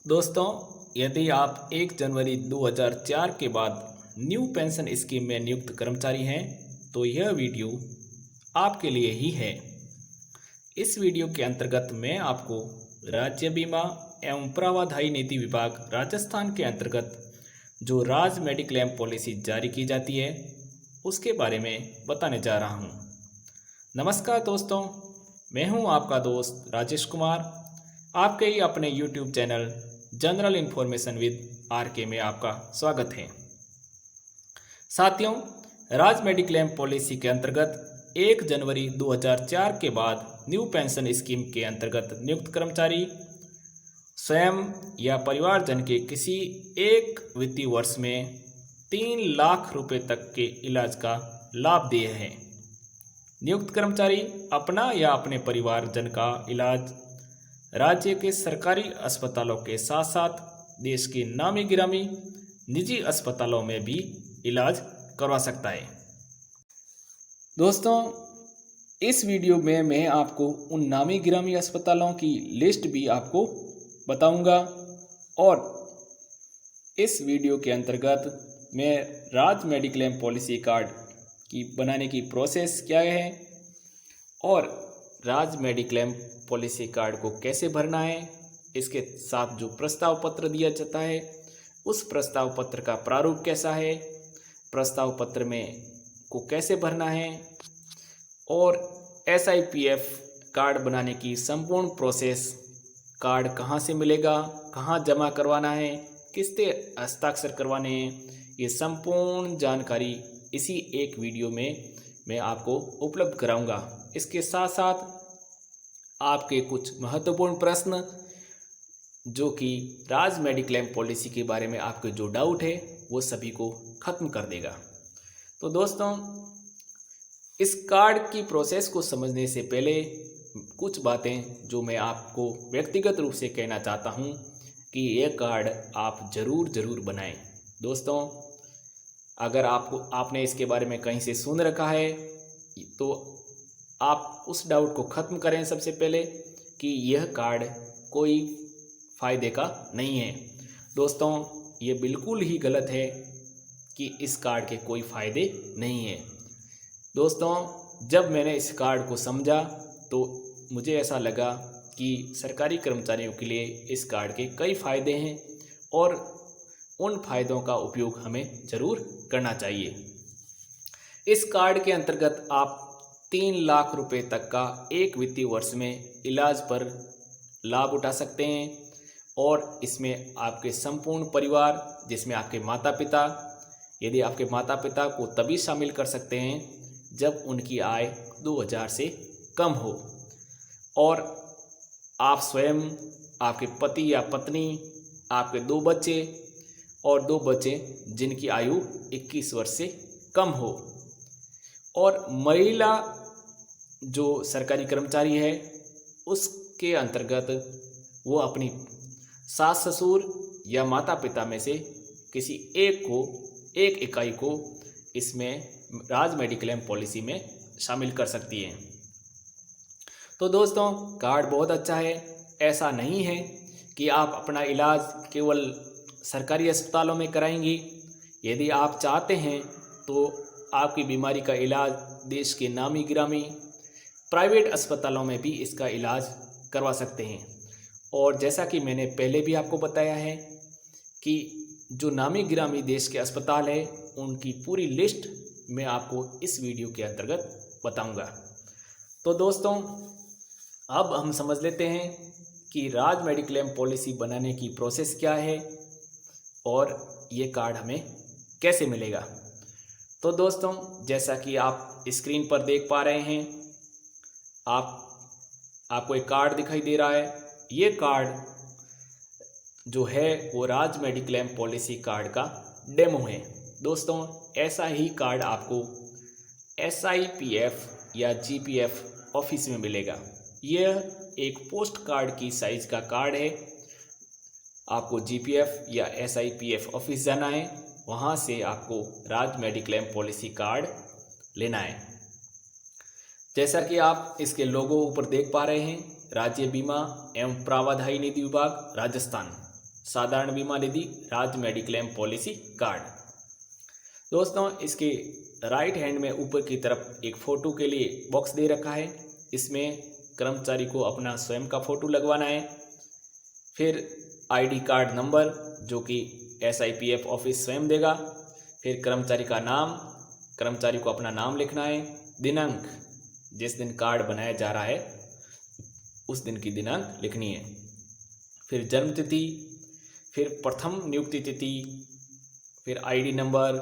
दोस्तों, यदि आप 1 जनवरी 2004 के बाद न्यू पेंशन स्कीम में नियुक्त कर्मचारी हैं, तो यह वीडियो आपके लिए ही है। इस वीडियो के अंतर्गत मैं आपको राज्य बीमा एवं प्रावधायी नीति विभाग राजस्थान के अंतर्गत जो राज मेडिक्लेम पॉलिसी जारी की जाती है, उसके बारे में बताने जा रहा हूँ। नमस्कार दोस्तों, मैं हूँ आपका दोस्त राजेश कुमार। आपके ही अपने YouTube channel general information with RK में आपका स्वागत है। साथियों, राज मेडिक्लेम पॉलिसी के अंतर्गत 1 जनवरी 2004 के बाद न्यू पेंशन स्कीम के अंतर्गत नियुक्त कर्मचारी स्वयं या परिवारजन के किसी एक वित्तीय वर्ष में 3 लाख रुपए तक के इलाज का लाभ दिए हैं। नियुक्त कर्मचारी अपना या अपने परिवारजन का इलाज राज्य के सरकारी अस्पतालों के साथ साथ देश के नामी गिरामी निजी अस्पतालों में भी इलाज करवा सकता है। दोस्तों, इस वीडियो में मैं आपको उन नामी गिरामी अस्पतालों की लिस्ट भी आपको बताऊंगा और इस वीडियो के अंतर्गत मैं राज मेडिक्लेम पॉलिसी कार्ड की बनाने की प्रोसेस क्या है और राज मेडिक्लेम पॉलिसी कार्ड को कैसे भरना है, इसके साथ जो प्रस्ताव पत्र दिया जाता है उस प्रस्ताव पत्र का प्रारूप कैसा है, प्रस्ताव पत्र में को कैसे भरना है और SIPF कार्ड बनाने की संपूर्ण प्रोसेस, कार्ड कहाँ से मिलेगा, कहाँ जमा करवाना है, किससे हस्ताक्षर करवाने हैं, ये संपूर्ण जानकारी इसी एक वीडियो में मैं आपको उपलब्ध कराऊंगा। इसके साथ साथ आपके कुछ महत्वपूर्ण प्रश्न जो कि राज मेडिक्लेम पॉलिसी के बारे में आपके जो डाउट है वो सभी को ख़त्म कर देगा। तो दोस्तों, इस कार्ड की प्रोसेस को समझने से पहले कुछ बातें जो मैं आपको व्यक्तिगत रूप से कहना चाहता हूँ कि यह कार्ड आप ज़रूर बनाएं। दोस्तों, अगर आपने इसके बारे में कहीं से सुन रखा है तो आप उस डाउट को ख़त्म करें सबसे पहले कि यह कार्ड कोई फ़ायदे का नहीं है। दोस्तों, ये बिल्कुल ही गलत है कि इस कार्ड के कोई फ़ायदे नहीं है। दोस्तों, जब मैंने इस कार्ड को समझा तो मुझे ऐसा लगा कि सरकारी कर्मचारियों के लिए इस कार्ड के कई फ़ायदे हैं और उन फ़ायदों का उपयोग हमें ज़रूर करना चाहिए। इस कार्ड के अंतर्गत आप 3 लाख रुपए तक का एक वित्तीय वर्ष में इलाज पर लाभ उठा सकते हैं और इसमें आपके संपूर्ण परिवार, जिसमें आपके माता पिता, यदि आपके माता पिता को तभी शामिल कर सकते हैं जब उनकी आय 2000 से कम हो और आप स्वयं, आपके पति या पत्नी, आपके 2 बच्चे और 2 बच्चे जिनकी आयु 21 वर्ष से कम हो और महिला जो सरकारी कर्मचारी है उसके अंतर्गत वो अपनी सास ससुर या माता पिता में से किसी एक इकाई को इसमें राज मेडिक्लेम पॉलिसी में शामिल कर सकती है। तो दोस्तों, कार्ड बहुत अच्छा है। ऐसा नहीं है कि आप अपना इलाज केवल सरकारी अस्पतालों में कराएंगी। यदि आप चाहते हैं तो आपकी बीमारी का इलाज देश के नामी गिरामी प्राइवेट अस्पतालों में भी इसका इलाज करवा सकते हैं। और जैसा कि मैंने पहले भी आपको बताया है कि जो नामी गिरामी देश के अस्पताल है उनकी पूरी लिस्ट मैं आपको इस वीडियो के अंतर्गत बताऊंगा। तो दोस्तों, अब हम समझ लेते हैं कि राज मेडिक्लेम पॉलिसी बनाने की प्रोसेस क्या है और ये कार्ड हमें कैसे मिलेगा। तो दोस्तों, जैसा कि आप स्क्रीन पर देख पा रहे हैं, आपको एक कार्ड दिखाई दे रहा है। ये कार्ड जो है वो राज मेडिक्लेम पॉलिसी कार्ड का डेमो है। दोस्तों, ऐसा ही कार्ड आपको SIPF या GPF ऑफिस में मिलेगा। यह एक पोस्ट कार्ड की साइज का कार्ड है। आपको GPF या SIPF ऑफिस जाना है, वहाँ से आपको राज मेडिक्लेम पॉलिसी कार्ड लेना है। जैसा कि आप इसके लोगो ऊपर देख पा रहे हैं, राज्य बीमा एवं प्रावधायी नीति विभाग राजस्थान साधारण बीमा निधि राज्य मेडिक्लेम पॉलिसी कार्ड। दोस्तों इसके राइट हैंड में ऊपर की तरफ एक फ़ोटो के लिए बॉक्स दे रखा है। इसमें कर्मचारी को अपना स्वयं का फ़ोटो लगवाना है। फिर आईडी कार्ड नंबर जो कि SIPF ऑफिस स्वयं देगा। फिर कर्मचारी का नाम, कर्मचारी को अपना नाम लिखना है। दिनांक, जिस दिन कार्ड बनाया जा रहा है उस दिन की दिनांक लिखनी है। फिर जन्म तिथि, फिर प्रथम नियुक्ति तिथि, फिर आईडी नंबर,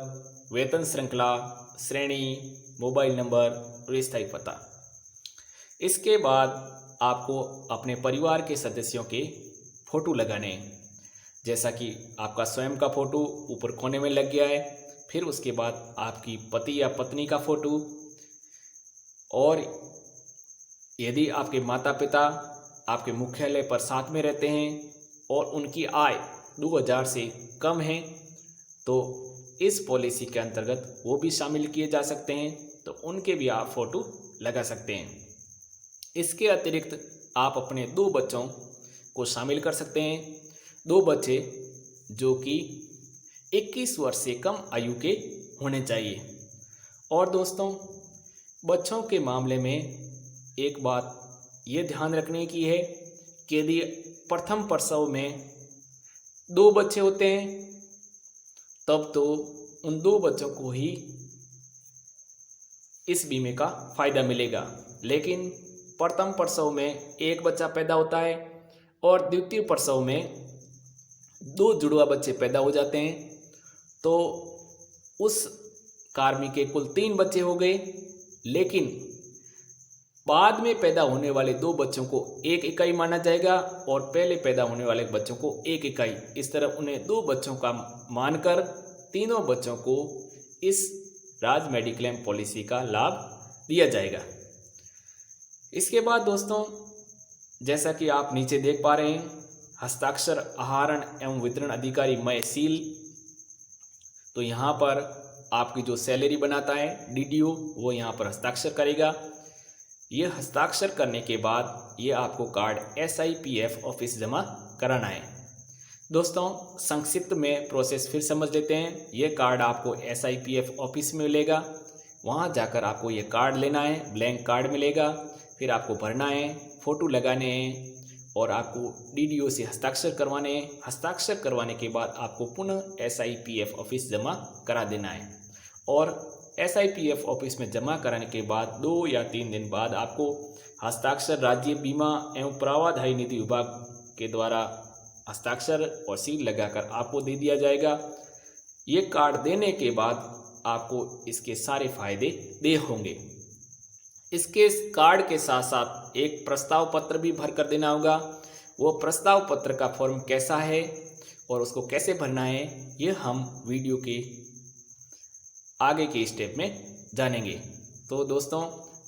वेतन श्रृंखला, श्रेणी, मोबाइल नंबर और स्थायी पता। इसके बाद आपको अपने परिवार के सदस्यों के फ़ोटो लगाने हैं। जैसा कि आपका स्वयं का फ़ोटो ऊपर कोने में लग गया है। फिर उसके बाद आपकी पति या पत्नी का फ़ोटो, और यदि आपके माता पिता आपके मुख्यालय पर साथ में रहते हैं और उनकी आय 2000 से कम है तो इस पॉलिसी के अंतर्गत वो भी शामिल किए जा सकते हैं, तो उनके भी आप फ़ोटो लगा सकते हैं। इसके अतिरिक्त आप अपने 2 बच्चों को शामिल कर सकते हैं। 2 बच्चे जो कि 21 वर्ष से कम आयु के होने चाहिए। और दोस्तों बच्चों के मामले में एक बात ये ध्यान रखने की है कि यदि प्रथम प्रसव में 2 बच्चे होते हैं तब तो उन 2 बच्चों को ही इस बीमे का फ़ायदा मिलेगा। लेकिन प्रथम प्रसव में 1 बच्चा पैदा होता है और द्वितीय प्रसव में 2 जुड़वा बच्चे पैदा हो जाते हैं, तो उस कार्मिक के कुल 3 बच्चे हो गए। लेकिन बाद में पैदा होने वाले 2 बच्चों को 1 इकाई माना जाएगा और पहले पैदा होने वाले बच्चों को 1 इकाई। इस तरह उन्हें 2 बच्चों का मानकर तीनों बच्चों को इस राज्य मेडिक्लेम पॉलिसी का लाभ दिया जाएगा। इसके बाद दोस्तों जैसा कि आप नीचे देख पा रहे हैं, हस्ताक्षर आहरण एवं वितरण अधिकारी मय सील, तो यहाँ पर आपकी जो सैलरी बनाता है DDO वो यहाँ पर हस्ताक्षर करेगा। ये हस्ताक्षर करने के बाद ये आपको कार्ड SIPF ऑफिस जमा कराना है। दोस्तों संक्षिप्त में प्रोसेस फिर समझ लेते हैं। ये कार्ड आपको SIPF ऑफिस में मिलेगा, वहाँ जाकर आपको ये कार्ड लेना है, ब्लैंक कार्ड मिलेगा। फिर आपको भरना है, फ़ोटो लगाने हैं और आपको DDO से हस्ताक्षर करवाने हैं। हस्ताक्षर करवाने के बाद आपको पुनः SIPF ऑफिस जमा करा देना है और SIPF ऑफिस में जमा कराने के बाद 2 या 3 दिन बाद आपको हस्ताक्षर राज्य बीमा एवं प्रावधायी निधि विभाग के द्वारा हस्ताक्षर और सील लगाकर आपको दे दिया जाएगा। ये कार्ड देने के बाद आपको इसके सारे फायदे दे होंगे। इसके कार्ड के साथ साथ एक प्रस्ताव पत्र भी भर कर देना होगा। वो प्रस्ताव पत्र का फॉर्म कैसा है और उसको कैसे भरना है ये हम वीडियो के आगे के स्टेप में जानेंगे। तो दोस्तों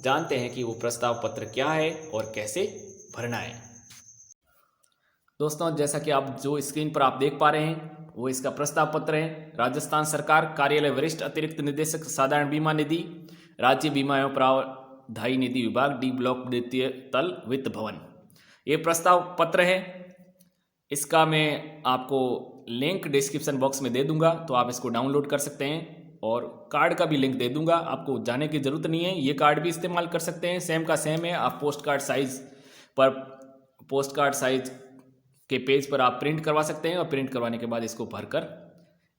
जानते हैं कि वो प्रस्ताव पत्र क्या है और कैसे भरना है। दोस्तों जैसा कि आप जो स्क्रीन पर आप देख पा रहे हैं वो इसका प्रस्ताव पत्र है। राजस्थान सरकार कार्यालय वरिष्ठ अतिरिक्त निदेशक साधारण बीमा निधि राज्य बीमा एवं प्रावधायी निधि विभाग D ब्लॉक द्वितीय तल वित्त भवन, ये प्रस्ताव पत्र है। इसका मैं आपको लिंक डिस्क्रिप्शन बॉक्स में दे दूंगा, तो आप इसको डाउनलोड कर सकते हैं और कार्ड का भी लिंक दे दूंगा। आपको जाने की ज़रूरत नहीं है, ये कार्ड भी इस्तेमाल कर सकते हैं, सेम का सेम है। आप पोस्ट कार्ड साइज के पेज पर आप प्रिंट करवा सकते हैं और प्रिंट करवाने के बाद इसको भरकर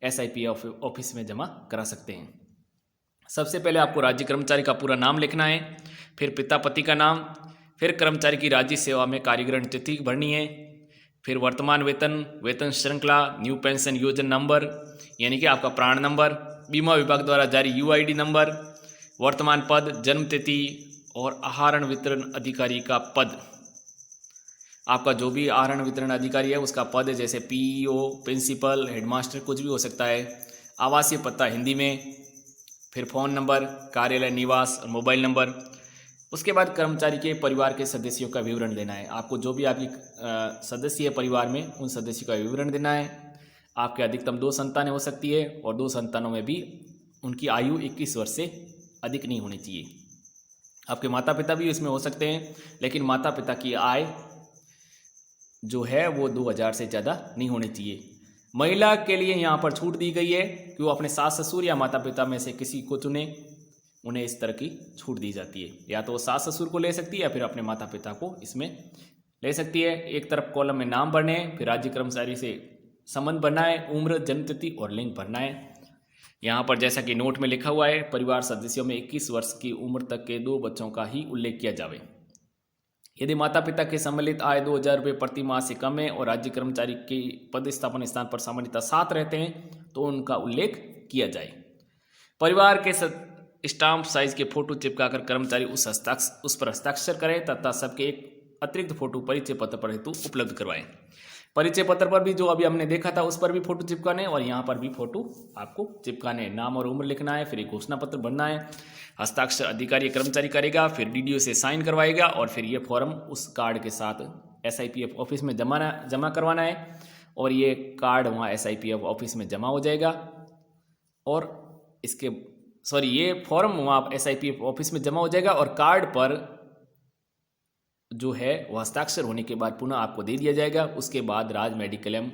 SIPF ऑफिस में जमा करा सकते हैं। सबसे पहले आपको राज्य कर्मचारी का पूरा नाम लिखना है, फिर पिता पति का नाम, फिर कर्मचारी की राज्य सेवा में कार्यग्रहण तिथि भरनी है, फिर वर्तमान वेतन, वेतन श्रृंखला, न्यू पेंशन योजना नंबर यानी कि आपका प्राण नंबर, बीमा विभाग द्वारा जारी UID नंबर, वर्तमान पद, जन्म तिथि और आहरण वितरण अधिकारी का पद। आपका जो भी आहरण वितरण अधिकारी है उसका पद है, जैसे PEO, प्रिंसिपल, हेडमास्टर, कुछ भी हो सकता है। आवासीय पता हिंदी में, फिर फ़ोन नंबर, कार्यालय निवास और मोबाइल नंबर। उसके बाद कर्मचारी के परिवार के सदस्यों का विवरण देना है। आपको जो भी आपकी सदस्य है परिवार में उन सदस्यों का विवरण देना है। आपके अधिकतम 2 संतानें हो सकती है और 2 संतानों में भी उनकी आयु 21 वर्ष से अधिक नहीं होनी चाहिए। आपके माता पिता भी इसमें हो सकते हैं, लेकिन माता पिता की आय जो है वो 2000 से ज़्यादा नहीं होनी चाहिए। महिला के लिए यहाँ पर छूट दी गई है कि वो अपने सास ससुर या माता पिता में से किसी को चुने, उन्हें इस तरह की छूट दी जाती है। या तो वो सास ससुर को ले सकती है या फिर अपने माता पिता को इसमें ले सकती है। एक तरफ कॉलम में नाम भरने हैं, फिर राज्य कर्मचारी से संबंध भरना है, उम्र, जन्मतिथि और लिंग भरना है। यहाँ पर जैसा कि नोट में लिखा हुआ है, परिवार सदस्यों में 21 वर्ष की उम्र तक के 2 बच्चों का ही उल्लेख किया जावे। यदि माता पिता की सम्मिलित आय 2000 रुपये प्रति माह से कम है और राज्य कर्मचारी के पदस्थापन स्थान पर सामान्यतः 7 रहते हैं तो उनका उल्लेख किया जाए। परिवार के स्टाम्प साइज के फोटो चिपकाकर कर्मचारी उस पर हस्ताक्षर करें तथा सबके एक अतिरिक्त फोटो परिचय पत्र पर हेतु उपलब्ध करवाएं। परिचय पत्र पर भी जो अभी हमने देखा था उस पर भी फोटो चिपकाने और यहाँ पर भी फोटो आपको चिपकाने, नाम और उम्र लिखना है, फिर एक घोषणा पत्र भरना है। हस्ताक्षर अधिकारी कर्मचारी करेगा, फिर डीडीओ से साइन करवाएगा और फिर ये फॉर्म उस कार्ड के साथ SIPF ऑफिस में जमा करवाना है और ये कार्ड वहाँ SIPF ऑफिस में जमा हो जाएगा। और ये फॉर्म वहाँ SIPF ऑफिस में जमा हो जाएगा और कार्ड पर जो है वह हस्ताक्षर होने के बाद पुनः आपको दे दिया जाएगा। उसके बाद राज मेडिक्लेम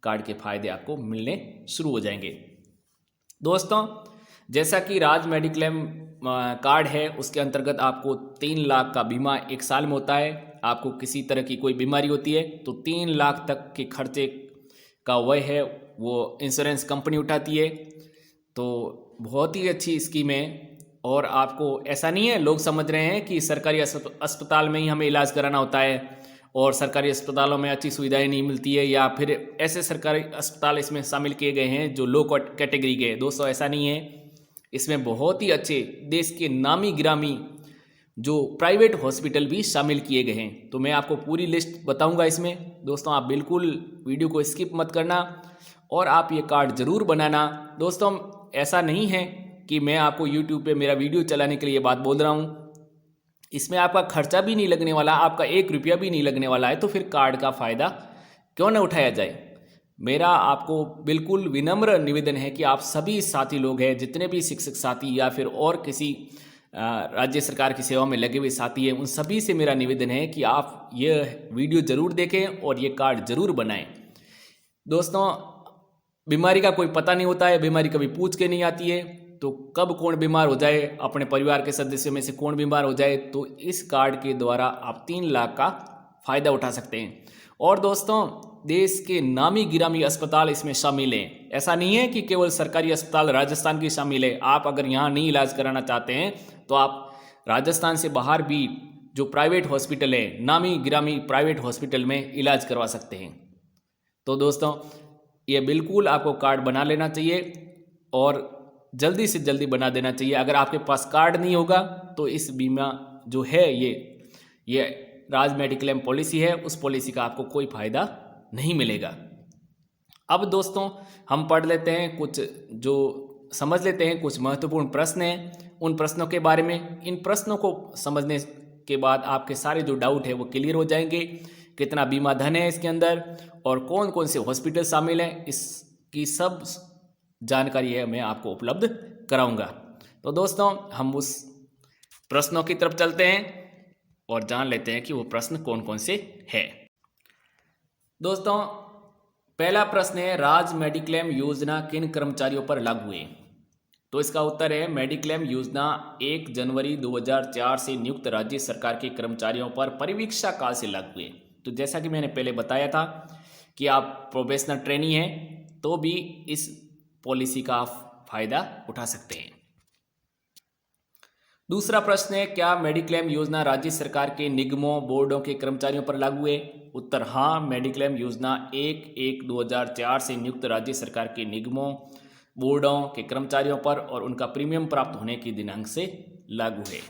कार्ड के फायदे आपको मिलने शुरू हो जाएंगे। दोस्तों, जैसा कि राज मेडिक्लेम कार्ड है उसके अंतर्गत आपको 3 लाख का बीमा 1 साल में होता है। आपको किसी तरह की कोई बीमारी होती है तो 3 लाख तक के खर्चे का वह है वो इंश्योरेंस कंपनी उठाती है। तो बहुत ही अच्छी स्कीम है। और आपको ऐसा नहीं है, लोग समझ रहे हैं कि सरकारी अस्पताल में ही हमें इलाज कराना होता है और सरकारी अस्पतालों में अच्छी सुविधाएं नहीं मिलती है, या फिर ऐसे सरकारी अस्पताल इसमें शामिल किए गए हैं जो लो कैटेगरी के। दोस्तों, ऐसा नहीं है। इसमें बहुत ही अच्छे देश के नामी गिरामी जो प्राइवेट हॉस्पिटल भी शामिल किए गए हैं। तो मैं आपको पूरी लिस्ट बताऊंगा इसमें। दोस्तों, आप बिल्कुल वीडियो को स्किप मत करना और आप ये कार्ड ज़रूर बनाना। दोस्तों, ऐसा नहीं है कि मैं आपको YouTube पे मेरा वीडियो चलाने के लिए बात बोल रहा हूँ। इसमें आपका खर्चा भी नहीं लगने वाला, आपका 1 रुपया भी नहीं लगने वाला है, तो फिर कार्ड का फ़ायदा क्यों न उठाया जाए। मेरा आपको बिल्कुल विनम्र निवेदन है कि आप सभी साथी लोग हैं, जितने भी शिक्षक साथी या फिर और किसी राज्य सरकार की सेवा में लगे हुए साथी हैं, उन सभी से मेरा निवेदन है कि आप ये वीडियो ज़रूर देखें और ये कार्ड ज़रूर बनाएं। दोस्तों, बीमारी का कोई पता नहीं होता है, बीमारी कभी पूछ के नहीं आती है, तो कब कौन बीमार हो जाए, अपने परिवार के सदस्यों में से कौन बीमार हो जाए, तो इस कार्ड के द्वारा आप 3 लाख का फ़ायदा उठा सकते हैं। और दोस्तों, देश के नामी गिरामी अस्पताल इसमें शामिल हैं। ऐसा नहीं है कि केवल सरकारी अस्पताल राजस्थान की शामिल है। आप अगर यहाँ नहीं इलाज कराना चाहते हैं तो आप राजस्थान से बाहर भी जो प्राइवेट हॉस्पिटल है, नामी गिरामी प्राइवेट हॉस्पिटल में इलाज करवा सकते हैं। तो दोस्तों, ये बिल्कुल आपको कार्ड बना लेना चाहिए और जल्दी से जल्दी बना देना चाहिए। अगर आपके पास कार्ड नहीं होगा तो इस बीमा जो है ये राज मेडिक्लेम पॉलिसी है, उस पॉलिसी का आपको कोई फ़ायदा नहीं मिलेगा। अब दोस्तों, हम पढ़ लेते हैं समझ लेते हैं कुछ महत्वपूर्ण प्रश्न हैं, उन प्रश्नों के बारे में। इन प्रश्नों को समझने के बाद आपके सारे जो डाउट है वो क्लियर हो जाएंगे। कितना बीमा धन है इसके अंदर और कौन कौन से हॉस्पिटल शामिल हैं, इसकी सब जानकारी है मैं आपको उपलब्ध कराऊंगा। तो दोस्तों, हम उस प्रश्नों की तरफ चलते हैं और जान लेते हैं कि वो प्रश्न कौन कौन से है। दोस्तों, पहला प्रश्न है, राज मेडिक्लेम योजना किन कर्मचारियों पर लागू है? तो इसका उत्तर है, मेडिक्लेम योजना 1 जनवरी 2004 से नियुक्त राज्य सरकार के कर्मचारियों पर परिवीक्षा काल से लागू है। तो जैसा कि मैंने पहले बताया था कि आप प्रोफेशनल ट्रेनी हैं तो भी इस पॉलिसी का फायदा उठा सकते हैं। दूसरा प्रश्न है, क्या मेडिक्लेम योजना राज्य सरकार के निगमों बोर्डों के कर्मचारियों पर लागू है? उत्तर, हाँ, मेडिक्लेम योजना 1/1/2004 से नियुक्त राज्य सरकार के निगमों बोर्डों के कर्मचारियों पर और उनका प्रीमियम प्राप्त होने की दिनांक से लागू है।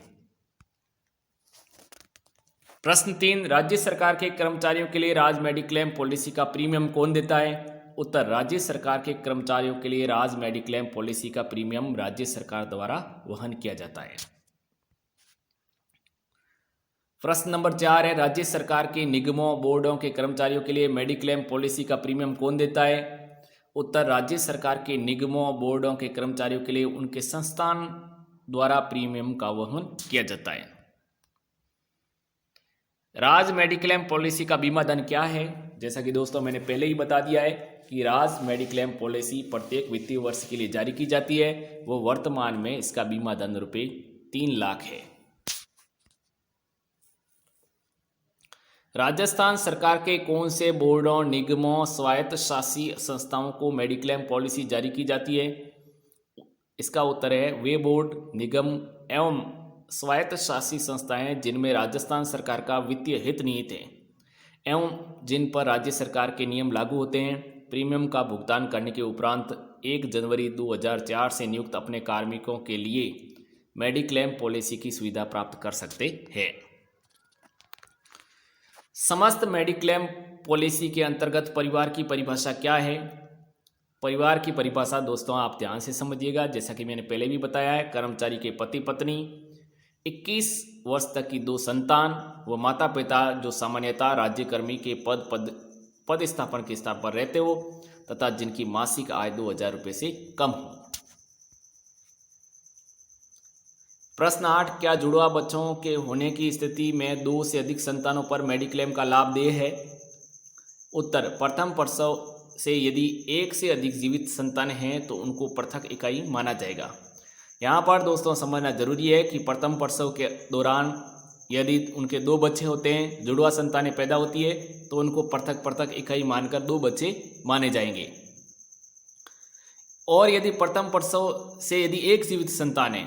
प्रश्न 3, राज्य सरकार के कर्मचारियों के लिए राज मेडिक्लेम पॉलिसी का प्रीमियम कौन देता है? उत्तर, राज्य सरकार के कर्मचारियों के लिए राज मेडिक्लेम पॉलिसी का प्रीमियम राज्य सरकार द्वारा वहन किया जाता है। प्रश्न नंबर 4 है, राज्य सरकार के निगमों बोर्डों के कर्मचारियों के लिए मेडिक्लेम पॉलिसी का प्रीमियम कौन देता है? उत्तर, राज्य सरकार के निगमों बोर्डों के कर्मचारियों के लिए उनके संस्थान द्वारा प्रीमियम का वहन किया जाता है। राज मेडिक्लेम पॉलिसी का बीमा धन क्या है? जैसा कि दोस्तों मैंने पहले ही बता दिया है कि राज मेडिक्लेम पॉलिसी प्रत्येक वित्तीय वर्ष के लिए जारी की जाती है। वो वर्तमान में इसका बीमा धन रुपये 3 लाख है। राजस्थान सरकार के कौन से बोर्डों, निगमों, स्वायत्त शासी संस्थाओं को मेडिक्लेम पॉलिसी जारी की जाती है? इसका उत्तर है वे बोर्ड, निगम एवं स्वायत्त शासी संस्थाएं जिनमें राजस्थान सरकार का वित्तीय हित निहित है एवं जिन पर राज्य सरकार के नियम लागू होते हैं। प्रीमियम का भुगतान करने के उपरांत 1 जनवरी 2004 से नियुक्त अपने कार्मिकों के लिए मेडिक्लेम पॉलिसी की सुविधा प्राप्त कर सकते हैं। समस्त मेडिक्लेम पॉलिसी के अंतर्गत परिवार की परिभाषा क्या है? परिवार की परिभाषा दोस्तों आप ध्यान से समझिएगा। जैसा कि मैंने पहले भी बताया है, कर्मचारी के पति पत्नी, 21 वर्ष तक की 2 संतान व माता पिता जो सामान्यतः राज्यकर्मी के पद स्थापन के स्थान पर रहते हो तथा जिनकी मासिक आय 2000 रुपये से कम हो। प्रश्न 8, क्या जुड़वा बच्चों के होने की स्थिति में 2 से अधिक संतानों पर मेडिक्लेम का लाभ देय है? उत्तर, प्रथम प्रसव से यदि 1 से अधिक जीवित संतान हैं तो उनको पृथक इकाई माना जाएगा। यहाँ पर दोस्तों समझना जरूरी है कि प्रथम प्रसव के दौरान यदि उनके 2 बच्चे होते हैं, जुड़वा संतानें पैदा होती है तो उनको पृथक इकाई मानकर 2 बच्चे माने जाएंगे। और यदि प्रथम प्रसव से यदि 1 जीवित संतान है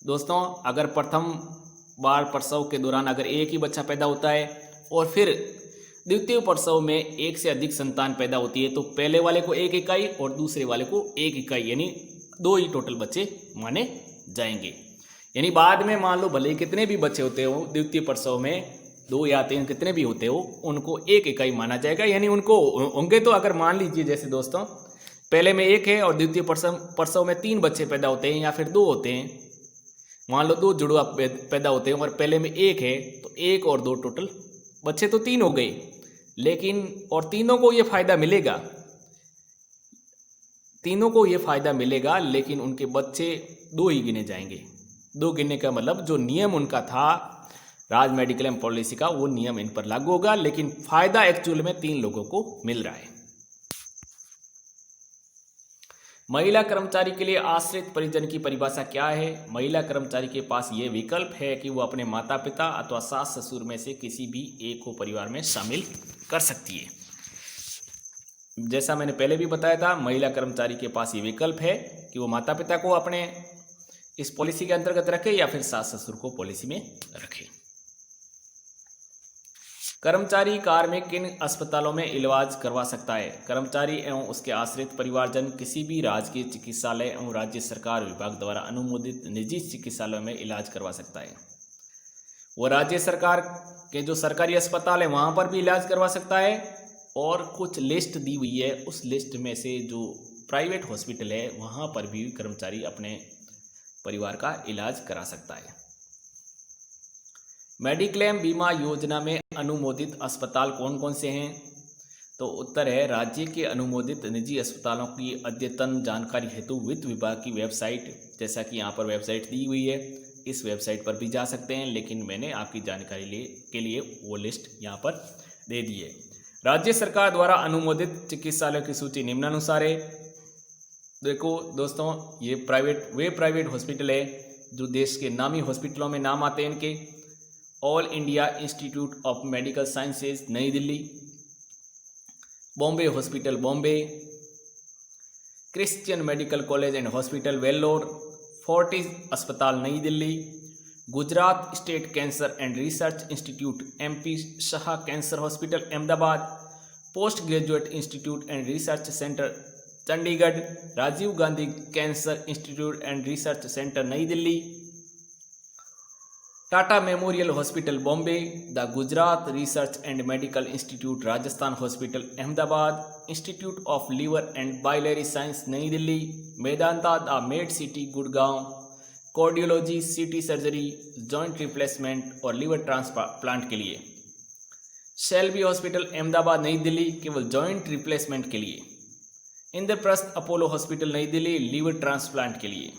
दोस्तों, अगर प्रथम बार प्रसव के दौरान अगर 1 ही बच्चा पैदा होता है और फिर द्वितीय प्रसव में 1 से अधिक संतान पैदा होती है तो पहले वाले को 1 इकाई और दूसरे वाले को 1 इकाई यानी 2 ही टोटल बच्चे माने जाएंगे। यानी बाद में मान लो भले कितने भी बच्चे होते हो, द्वितीय प्रसव में 2 या 3 कितने भी होते हो, उनको 1 इकाई माना जाएगा। यानी उनको होंगे तो अगर मान लीजिए जैसे दोस्तों पहले में 1 है और द्वितीय प्रसव में 3 बच्चे पैदा होते हैं या फिर 2 होते हैं, मान लो 2 जुड़वा पैदा होते हैं और पहले में 1 है तो 1 और 2 टोटल बच्चे तो 3 हो गए, लेकिन और तीनों को ये फायदा मिलेगा, लेकिन उनके बच्चे 2 ही गिने जाएंगे। 2 गिनने का मतलब जो नियम उनका था राज मेडिक्लेम पॉलिसी का वो नियम इन पर लागू होगा, लेकिन फायदा एक्चुअल में 3 लोगों को मिल रहा है। महिला कर्मचारी के लिए आश्रित परिजन की परिभाषा क्या है? महिला कर्मचारी के पास ये विकल्प है कि वो अपने माता पिता अथवा सास ससुर में से किसी भी एक को परिवार में शामिल कर सकती है। जैसा मैंने पहले भी बताया था, महिला कर्मचारी के पास ये विकल्प है कि वो माता पिता को अपने इस पॉलिसी के अंतर्गत रखे या फिर सास ससुर को पॉलिसी में रखे। कर्मचारी कार्मिक किन अस्पतालों में इलाज करवा सकता है? कर्मचारी एवं उसके आश्रित परिवारजन किसी भी राजकीय चिकित्सालय एवं राज्य सरकार विभाग द्वारा अनुमोदित निजी चिकित्सालयों में इलाज करवा सकता है। वो राज्य सरकार के जो सरकारी अस्पताल है वहाँ पर भी इलाज करवा सकता है, और कुछ लिस्ट दी हुई है, उस लिस्ट में से जो प्राइवेट हॉस्पिटल है वहाँ पर भी कर्मचारी अपने परिवार का इलाज करा सकता है। मेडिक्लेम बीमा योजना में अनुमोदित अस्पताल कौन कौन से हैं? तो उत्तर है राज्य के अनुमोदित निजी अस्पतालों की अद्यतन जानकारी हेतु वित्त विभाग की वेबसाइट, जैसा कि यहाँ पर वेबसाइट दी हुई है, इस वेबसाइट पर भी जा सकते हैं, लेकिन मैंने आपकी जानकारी के लिए वो लिस्ट यहाँ पर दे दी है। राज्य सरकार द्वारा अनुमोदित चिकित्सालयों की सूची निम्नानुसार है। देखो दोस्तों, ये प्राइवेट हॉस्पिटल है जो देश के नामी हॉस्पिटलों में नाम आते हैं इनके। All India institute of medical sciences New Delhi, Bombay hospital Bombay, Christian medical college and hospital Vellore, Fortis अस्पताल New Delhi, Gujarat state cancer and research institute MP Shah cancer hospital Ahmedabad, post graduate institute and research centre Chandigarh, Rajiv Gandhi cancer institute and research centre New Delhi, Tata memorial hospital Bombay, the Gujarat research and medical institute Rajasthan hospital Ahmedabad, institute of liver and biliary science नई Delhi, Medanta the made city Gurgaon, cardiology, CT surgery, joint replacement और liver transplant के लिए, Shelby hospital Ahmedabad नई दिल्ली केवल joint replacement के लिए, Indraprastha Apollo hospital नई Delhi liver transplant के लिए,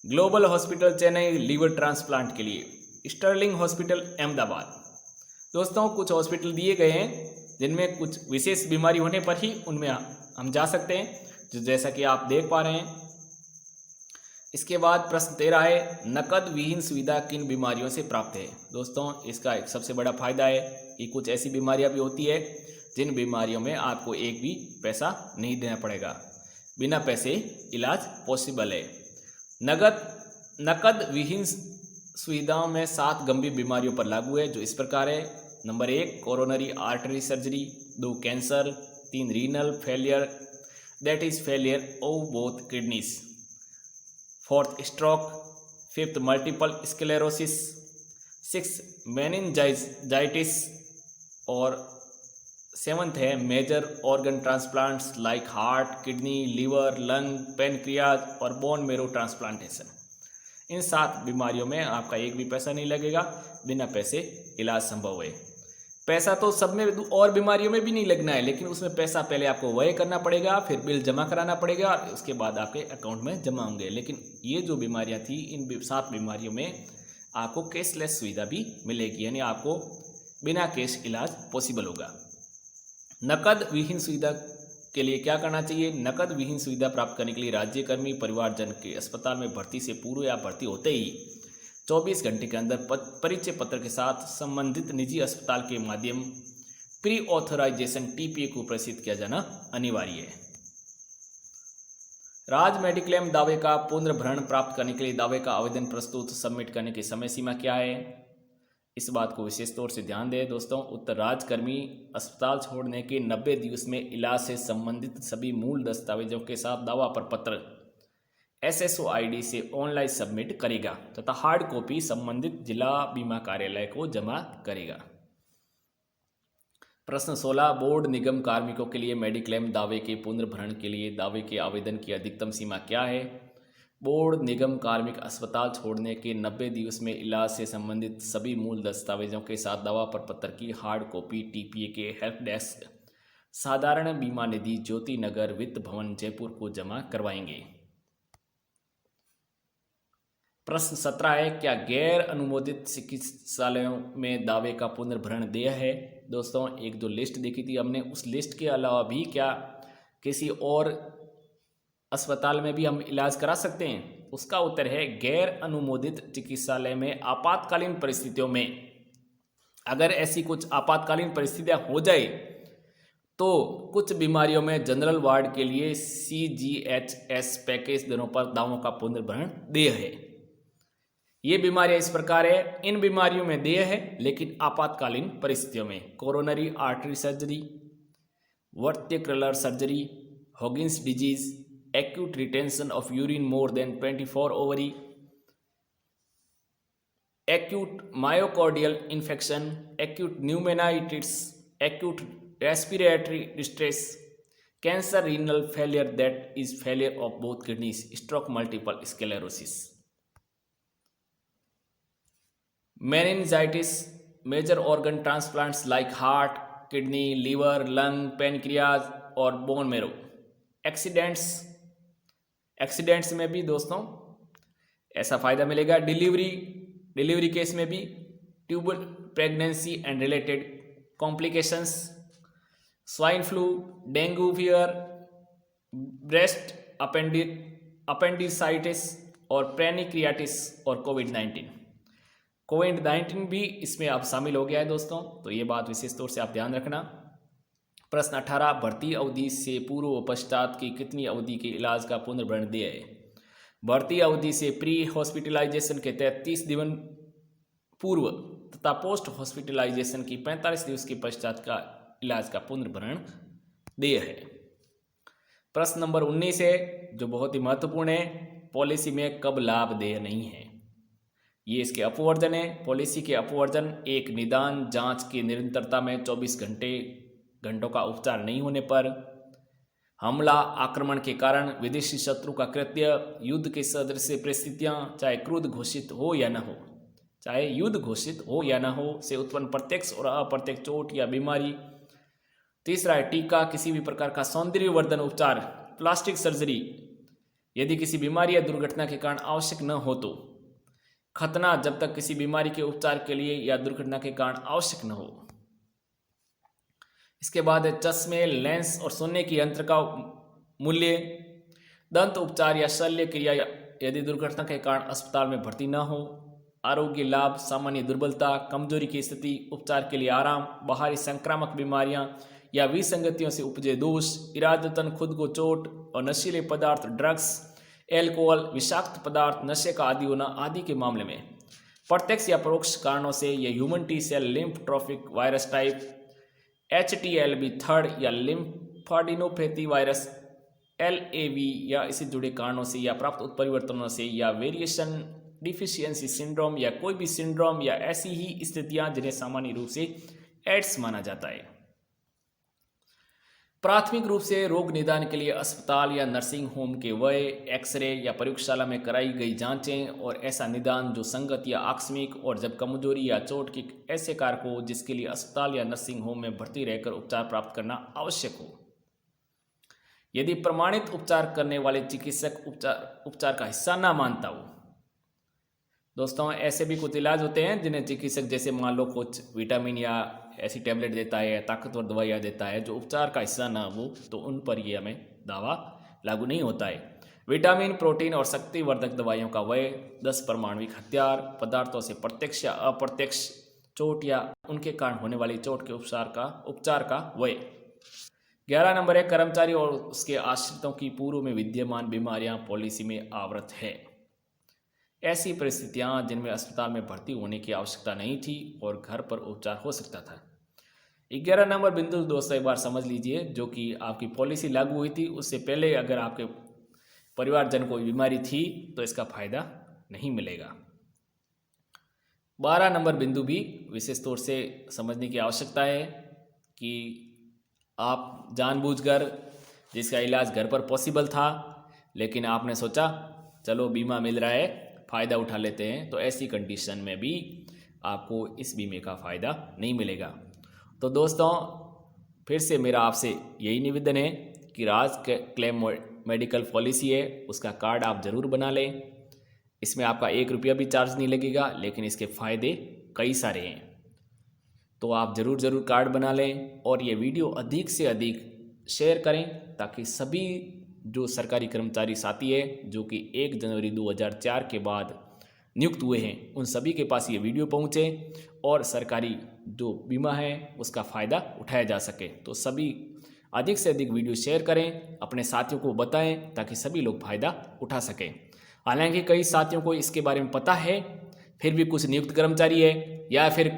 global hospital Chennai liver transplant के लिए, स्टर्लिंग हॉस्पिटल अहमदाबाद। दोस्तों कुछ हॉस्पिटल दिए गए हैं जिनमें कुछ विशेष बीमारी होने पर ही उनमें हम जा सकते हैं, जो जैसा कि आप देख पा रहे हैं। इसके बाद प्रश्न 13 है, नकद विहीन सुविधा किन बीमारियों से प्राप्त है। दोस्तों इसका एक सबसे बड़ा फायदा है कि कुछ ऐसी बीमारियां भी होती है जिन बीमारियों में आपको एक भी पैसा नहीं देना पड़ेगा, बिना पैसे इलाज पॉसिबल है। नकद विहीन सुविधाओं में 7 गंभीर बीमारियों पर लागू है, जो इस प्रकार है। Number 1 coronary artery surgery, 2 cancer, 3 renal failure that is failure of both kidneys, 4th stroke, 5th multiple sclerosis, 6th meningitis और 7th है major organ transplants like heart, kidney, liver, lung, pancreas और बोन मेरो ट्रांसप्लांटेशन। इन 7 बीमारियों में आपका एक भी पैसा नहीं लगेगा, बिना पैसे इलाज संभव है। पैसा तो सब में और बीमारियों में भी नहीं लगना है, लेकिन उसमें पैसा पहले आपको व्यय करना पड़ेगा, फिर बिल जमा कराना पड़ेगा और उसके बाद आपके अकाउंट में जमा होंगे। लेकिन ये जो बीमारियां थी, इन 7 बीमारियों में आपको कैशलेस सुविधा भी मिलेगी, यानी आपको बिना कैश इलाज पॉसिबल होगा। नकद विहीन सुविधा के लिए क्या करना चाहिए। नकद विहीन सुविधा प्राप्त करने के लिए राज्यकर्मी परिवारजन के अस्पताल में भर्ती से पूर्व या भर्ती होते ही 24 घंटे के अंदर परिचय पत्र के साथ संबंधित निजी अस्पताल के माध्यम प्री ऑथराइजेशन टीपीए को प्रसिद्ध किया जाना अनिवार्य है। राज्य मेडिक्लेम दावे का पुनर्भरण प्राप्त करने के लिए दावे का आवेदन प्रस्तुत सबमिट करने की समय सीमा क्या है। इस बात को विशेष तौर से ध्यान दें दोस्तों। उत्तर राज्यकर्मी अस्पताल छोड़ने के 90 दिवस में इलाज से संबंधित सभी मूल दस्तावेजों के साथ दावा प्रपत्र SSO ID से ऑनलाइन सबमिट करेगा तथा हार्ड कॉपी संबंधित जिला बीमा कार्यालय को जमा करेगा। प्रश्न 16 बोर्ड निगम कार्मिकों के लिए मेडिक्लेम दावे के पुनर्भरण के लिए दावे के आवेदन की अधिकतम सीमा क्या है। बोर्ड निगम कार्मिक अस्पताल छोड़ने के 90 दिवस में इलाज से संबंधित सभी मूल दस्तावेजों के साथ दावा प्रपत्र की हार्ड कॉपी टीपीए के हेल्प डेस्क साधारण बीमा निधि ज्योति नगर वित्त भवन जयपुर को जमा करवाएंगे। प्रश्न 17 है, क्या गैर अनुमोदित चिकित्सालयों में दावे का पुनर्भरण देय है। दोस्तों एक जो लिस्ट देखी थी हमने, उस लिस्ट के अलावा भी क्या किसी और अस्पताल में भी हम इलाज करा सकते हैं। उसका उत्तर है गैर अनुमोदित चिकित्सालय में आपातकालीन परिस्थितियों में अगर ऐसी कुछ आपातकालीन परिस्थितियां हो जाए तो कुछ बीमारियों में जनरल वार्ड के लिए CGHS पैकेज दिनों पर दावों का पुनर्भरण देय है। ये बीमारियां इस प्रकार है, इन बीमारियों में देय है लेकिन आपातकालीन परिस्थितियों में coronary artery surgery, ventricular surgery, Hodgkin's disease, acute retention of urine more than 24 ovary, acute myocardial infection, acute pneumonitis, acute respiratory distress, cancer, renal failure that is failure of both kidneys, stroke, multiple sclerosis, meningitis, major organ transplants like heart, kidney, liver, lung, pancreas और bone मेरो, accidents में भी दोस्तों ऐसा फायदा मिलेगा। Delivery case में भी, tubal pregnancy and related complications, swine flu, dengue fever, breast appendicitis और पैनिक्रियाटिस और कोविड-19 भी इसमें अब शामिल हो गया है दोस्तों, तो ये बात विशेष तौर से आप ध्यान रखना। प्रश्न 18 भर्ती अवधि से पूर्व व पश्चात की कितनी अवधि के इलाज का पुनर्भरण देय है। भर्ती अवधि से प्री हॉस्पिटलाइजेशन के 33 दिन पूर्व तथा पोस्ट हॉस्पिटलाइजेशन की 45 दिवस के पश्चात का इलाज का पुनर्भरण देय है। प्रश्न नंबर 19 है जो बहुत ही महत्वपूर्ण है, पॉलिसी में कब लाभ देय नहीं है। ये इसके अपवर्जन है। पॉलिसी के अपवर्जन एक निदान जांच की निरंतरता में 24 घंटों का उपचार नहीं होने पर, हमला आक्रमण के कारण विदेशी शत्रु का कृत्य, युद्ध के सदृश परिस्थितियां चाहे युद्ध घोषित हो या न हो से उत्पन्न प्रत्यक्ष और अप्रत्यक्ष चोट या बीमारी। तीसरा है टीका, किसी भी प्रकार का सौंदर्यवर्धन उपचार, प्लास्टिक सर्जरी यदि किसी बीमारी या दुर्घटना के कारण आवश्यक न हो तो। खतना जब तक किसी बीमारी के उपचार के लिए या दुर्घटना के कारण आवश्यक न हो। इसके बाद है चश्मे, लेंस और सुनने की यंत्र का मूल्य। दंत उपचार या शल्य क्रिया यदि दुर्घटना के कारण अस्पताल में भर्ती न हो। आरोग्य लाभ, सामान्य दुर्बलता, कमजोरी की स्थिति, उपचार के लिए आराम, बाहरी संक्रामक बीमारियां या विसंगतियों से उपजे दोष, इरादतन खुद को चोट और नशीले पदार्थ, ड्रग्स, एल्कोहल, विषाक्त पदार्थ, नशे का आदी होना आदि के मामले में प्रत्यक्ष या परोक्ष कारणों से यह human T cell lymphotropic virus type HTLV third या लिम्फाडिनोपैथी वायरस LAV या इससे जुड़े कारणों से या प्राप्त उत्परिवर्तनों से या वेरिएशन डिफिशियंसी सिंड्रोम या कोई भी सिंड्रोम या ऐसी ही स्थितियां जिन्हें सामान्य रूप से एड्स माना जाता है। प्राथमिक रूप से रोग निदान के लिए अस्पताल या नर्सिंग होम के वय, एक्सरे या प्रयोगशाला में कराई गई जांचें और ऐसा निदान जो संगत या आकस्मिक और जब कमजोरी या चोट के ऐसे कारक हो जिसके लिए अस्पताल या नर्सिंग होम में भर्ती रहकर उपचार प्राप्त करना आवश्यक हो। यदि प्रमाणित उपचार करने वाले चिकित्सक उपचार का हिस्सा ना मानता हो। दोस्तों, ऐसे भी कुछ इलाज होते हैं जिन्हें चिकित्सक, जैसे मान लो कुछ विटामिन या ऐसी टैबलेट देता है या ताकतवर दवाइयाँ देता है जो उपचार का हिस्सा ना हो, तो उन पर ये हमें दावा लागू नहीं होता है। विटामिन, प्रोटीन और शक्तिवर्धक दवाइयों का वय, 10 परमाणुक हथियार पदार्थों से प्रत्यक्ष या अप्रत्यक्ष चोट या उनके कारण होने वाली चोट के उपचार का वय। 11 नंबर है कर्मचारी और उसके आश्रितों की पूर्व में विद्यमान बीमारियां पॉलिसी में आवृत है। ऐसी परिस्थितियां जिनमें अस्पताल में भर्ती होने की आवश्यकता नहीं थी और घर पर उपचार हो सकता था। 11 नंबर बिंदु दोस्तों एक बार समझ लीजिए, जो कि आपकी पॉलिसी लागू हुई थी उससे पहले अगर आपके परिवारजन को बीमारी थी तो इसका फायदा नहीं मिलेगा। 12 नंबर बिंदु भी विशेष तौर से समझने की आवश्यकता है कि आप जानबूझकर, जिसका इलाज घर पर पॉसिबल था लेकिन आपने सोचा चलो बीमा मिल रहा है, फ़ायदा उठा लेते हैं, तो ऐसी कंडीशन में भी आपको इस बीमे का फ़ायदा नहीं मिलेगा। तो दोस्तों, फिर से मेरा आपसे यही निवेदन है कि राज क्लेम मेडिकल पॉलिसी है, उसका कार्ड आप ज़रूर बना लें। इसमें आपका 1 रुपया भी चार्ज नहीं लगेगा, लेकिन इसके फ़ायदे कई सारे हैं। तो आप ज़रूर कार्ड बना लें और ये वीडियो अधिक से अधिक शेयर करें ताकि सभी जो सरकारी कर्मचारी साथी है जो कि 1 जनवरी 2004 के बाद नियुक्त हुए हैं, उन सभी के पास ये वीडियो पहुँचे और सरकारी जो बीमा है उसका फ़ायदा उठाया जा सके। तो सभी अधिक से अधिक वीडियो शेयर करें, अपने साथियों को बताएं ताकि सभी लोग फ़ायदा उठा सकें। हालांकि कई साथियों को इसके बारे में पता है, फिर भी कुछ नियुक्त कर्मचारी है या फिर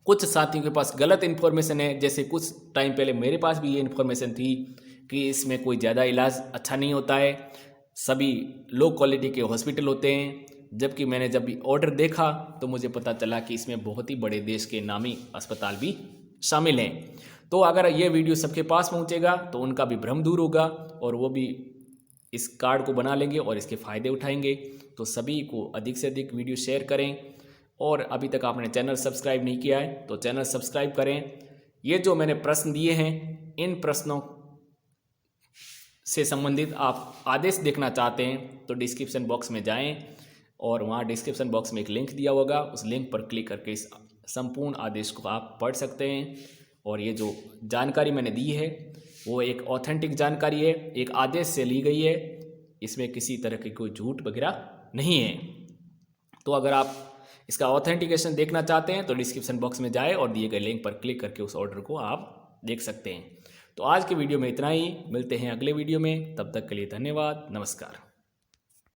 कुछ साथियों के पास गलत इन्फॉर्मेशन है। जैसे कुछ टाइम पहले मेरे पास भी ये इन्फॉर्मेशन थी कि इसमें कोई ज़्यादा इलाज अच्छा नहीं होता है, सभी लो क्वालिटी के हॉस्पिटल होते हैं, जबकि मैंने जब भी ऑर्डर देखा तो मुझे पता चला कि इसमें बहुत ही बड़े देश के नामी अस्पताल भी शामिल हैं। तो अगर ये वीडियो सबके पास पहुंचेगा तो उनका भी भ्रम दूर होगा और वो भी इस कार्ड को बना लेंगे और इसके फ़ायदे उठाएंगे। तो सभी को अधिक से अधिक वीडियो शेयर करें और अभी तक आपने चैनल सब्सक्राइब नहीं किया है तो चैनल सब्सक्राइब करें। ये जो मैंने प्रश्न दिए हैं, इन प्रश्नों से संबंधित आप आदेश देखना चाहते हैं तो डिस्क्रिप्शन बॉक्स में जाएं और वहाँ डिस्क्रिप्शन बॉक्स में एक लिंक दिया होगा, उस लिंक पर क्लिक करके इस संपूर्ण आदेश को आप पढ़ सकते हैं। और ये जो जानकारी मैंने दी है वो एक ऑथेंटिक जानकारी है, एक आदेश से ली गई है, इसमें किसी तरह की कोई झूठ वगैरह नहीं है। तो अगर आप इसका ऑथेंटिकेशन देखना चाहते हैं तो डिस्क्रिप्शन बॉक्स में जाएं और दिए गए लिंक पर क्लिक करके उस ऑर्डर को आप देख सकते हैं। तो आज के वीडियो में इतना ही, मिलते हैं अगले वीडियो में, तब तक के लिए धन्यवाद, नमस्कार।